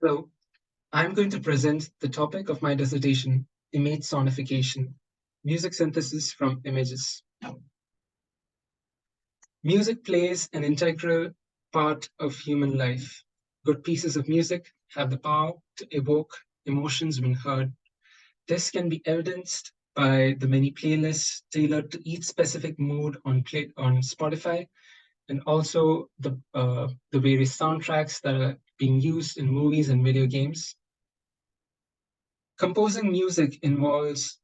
Hello, I'm going to present the topic of my dissertation, image sonification, music synthesis from images. Music plays an integral part of human life. Good pieces of music have the power to evoke emotions when heard. This can be evidenced by the many playlists tailored to each specific mood on Spotify, and also the various soundtracks that are being used in movies and video games. Composing music involves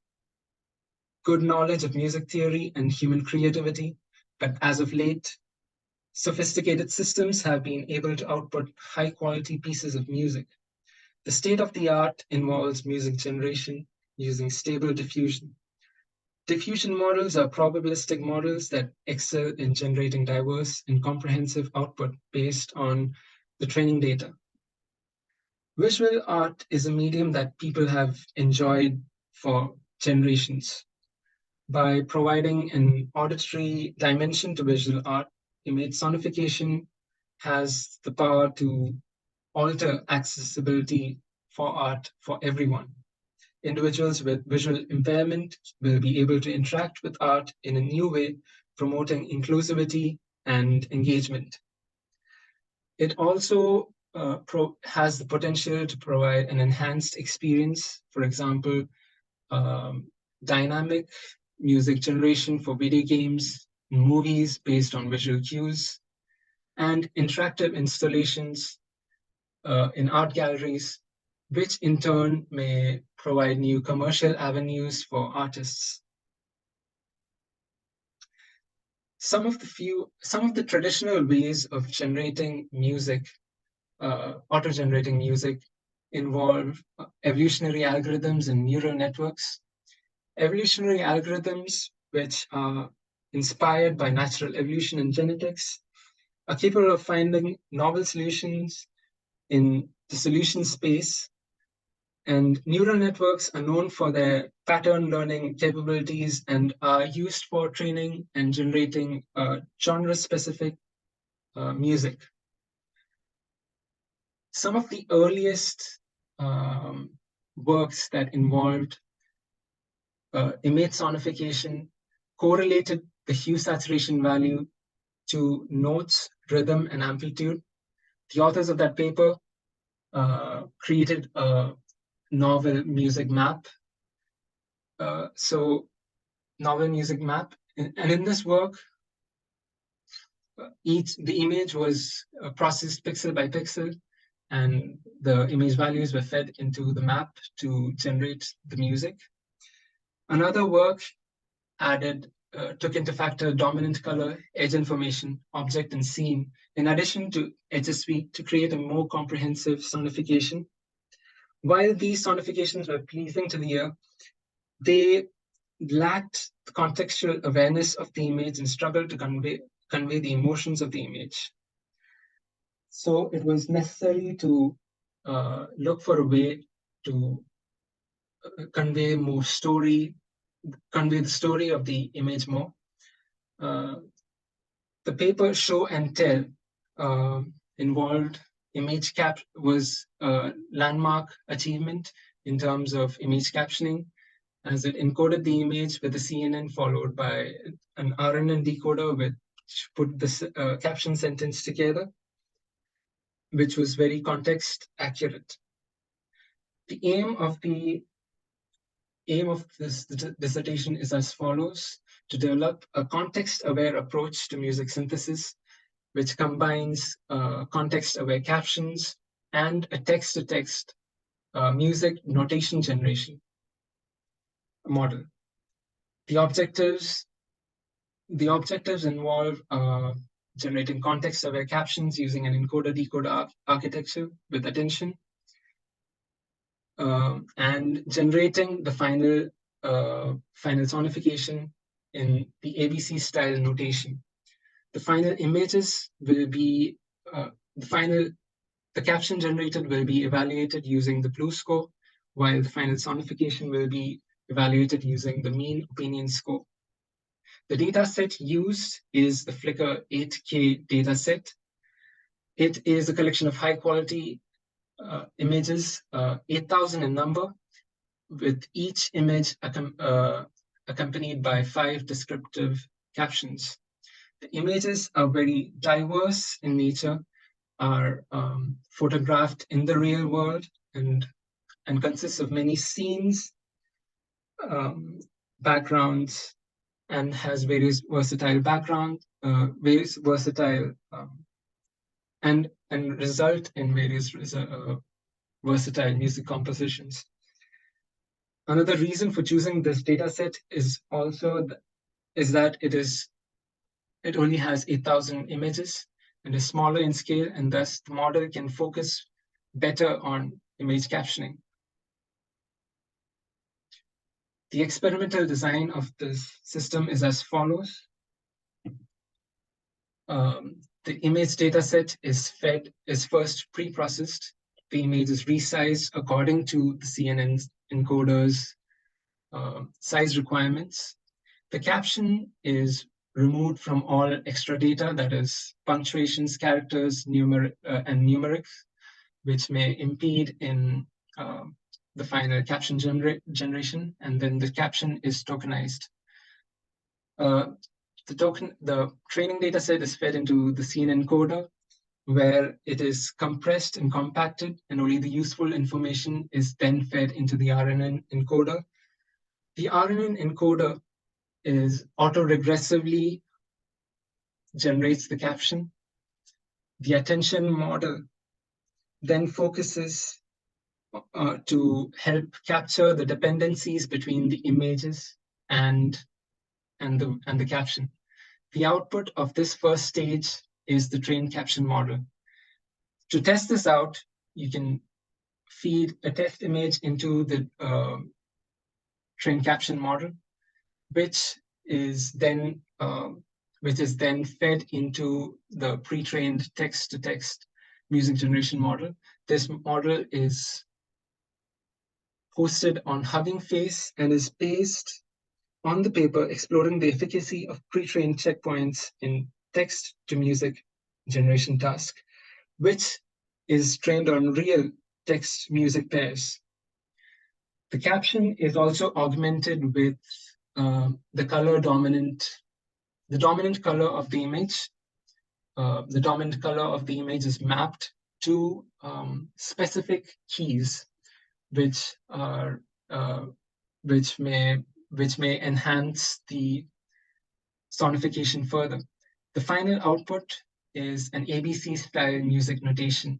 good knowledge of music theory and human creativity, but as of late, sophisticated systems have been able to output high quality pieces of music. The state of the art involves music generation using stable diffusion. Diffusion models are probabilistic models that excel in generating diverse and comprehensive output based on the training data. Visual art is a medium that people have enjoyed for generations. By providing an auditory dimension to visual art, image sonification has the power to alter accessibility for art for everyone. Individuals with visual impairment will be able to interact with art in a new way, promoting inclusivity and engagement. It also has the potential to provide an enhanced experience, for example, um, dynamic music generation for video games, movies based on visual cues, and interactive installations in art galleries, which in turn may provide new commercial avenues for artists. Some of the traditional ways of generating music, auto-generating music, involve evolutionary algorithms and neural networks. Evolutionary algorithms, which are inspired by natural evolution and genetics, are capable of finding novel solutions in the solution space. And neural networks are known for their pattern learning capabilities and are used for training and generating genre specific music. Some of the earliest works that involved image sonification correlated the hue saturation value to notes, rhythm, and amplitude. The authors of that paper created a novel music map. Novel music map, and in this work, the image was processed pixel by pixel, and the image values were fed into the map to generate the music. Another work took into factor dominant color, edge information, object, and scene, in addition to HSV to create a more comprehensive sonification. While these sonifications were pleasing to the ear, they lacked the contextual awareness of the image and struggled to convey the emotions of the image. So it was necessary to look for a way to convey the story of the image more. The paper Show and Tell involved image cap was a landmark achievement in terms of image captioning, as it encoded the image with a CNN followed by an RNN decoder which put the caption sentence together, which was very context accurate. The aim of this dissertation is as follows: to develop a context-aware approach to music synthesis, which combines context-aware captions and a text-to-text music notation generation model. The objectives involve generating context-aware captions using an encoder-decoder architecture with attention, and generating the final sonification in the ABC style notation. The final images will be the caption generated will be evaluated using the blue score, while the final sonification will be evaluated using the mean opinion score. The dataset used is the Flickr 8K dataset. It is a collection of high quality images, 8,000 in number, with each image accompanied by 5 descriptive captions. The images are very diverse in nature, are photographed in the real world, and consists of many scenes, backgrounds, and has various versatile and result in various versatile music compositions. Another reason for choosing this data set is also that it only has 8,000 images and is smaller in scale, and thus the model can focus better on image captioning. The experimental design of this system is as follows. The image dataset is first pre-processed. The image is resized according to the CNN encoder's size requirements. The caption is removed from all extra data, that is punctuations, characters, and numerics, which may impede in the final caption generation, and then the caption is tokenized. The training data set is fed into the CNN encoder, where it is compressed and compacted, and only the useful information is then fed into the RNN encoder. The RNN encoder is auto-regressively generates the caption. The attention model then focuses to help capture the dependencies between the images and the caption. The output of this first stage is the trained caption model. To test this out, you can feed a test image into the trained caption model, which is then fed into the pre-trained text-to-text music generation model. This model is hosted on Hugging Face and is based on the paper exploring the efficacy of pre-trained checkpoints in text-to-music generation task, which is trained on real text-music pairs. The caption is also augmented with the dominant color of the image. The dominant color of the image is mapped to specific keys, which may enhance the sonification further. The final output is an ABC style music notation.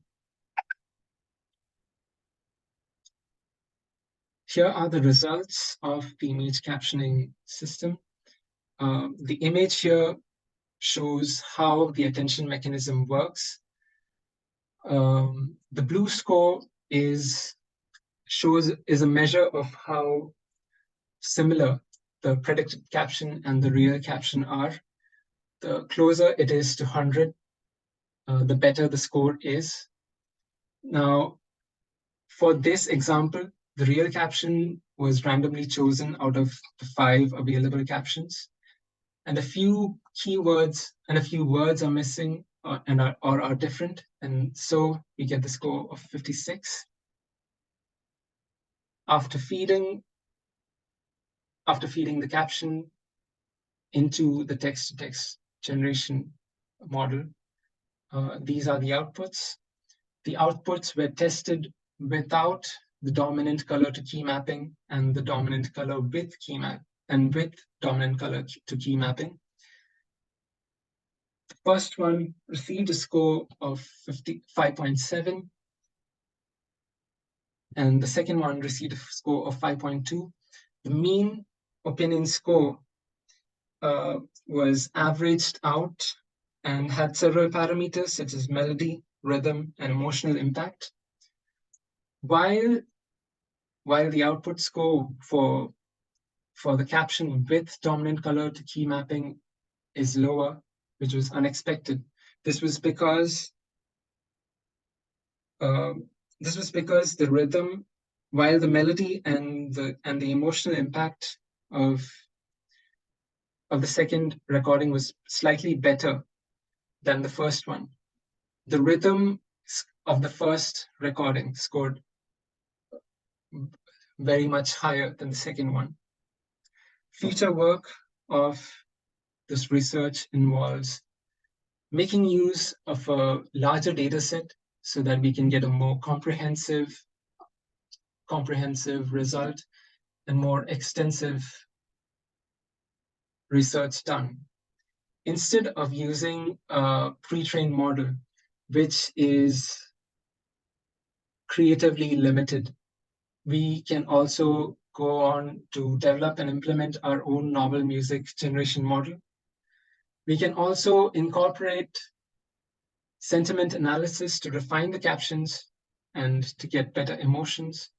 Here are the results of the image captioning system. The image here shows how the attention mechanism works. The blue score is a measure of how similar the predicted caption and the real caption are. The closer it is to 100, the better the score is. Now, for this example, the real caption was randomly chosen out of the 5 available captions, and a few keywords and a few words are missing or are different, and so we get the score of 56. After feeding the caption into the text-to-text generation model, these are the outputs. The outputs were tested without the dominant color to key mapping and the dominant color with key map and with dominant color to key mapping. The first one received a score of 5.7, and the second one received a score of 5.2. The mean opinion score was averaged out and had several parameters such as melody, rhythm, and emotional impact. While the output score for the caption with dominant color to key mapping is lower, which was unexpected. This was because the rhythm, while the melody and the emotional impact of the second recording was slightly better than the first one, the rhythm of the first recording scored very much higher than the second one. Future work of this research involves making use of a larger data set so that we can get a more comprehensive result and more extensive research done. Instead of using a pre-trained model, which is creatively limited, we can also go on to develop and implement our own novel music generation model. We can also incorporate sentiment analysis to refine the captions and to get better emotions.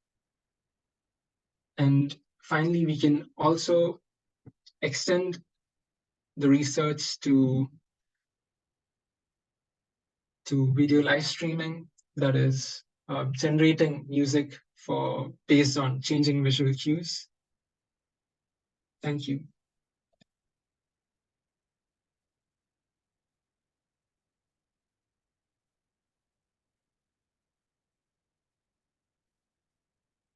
And finally, we can also extend the research to video live streaming, that is generating music based on changing visual cues. Thank you.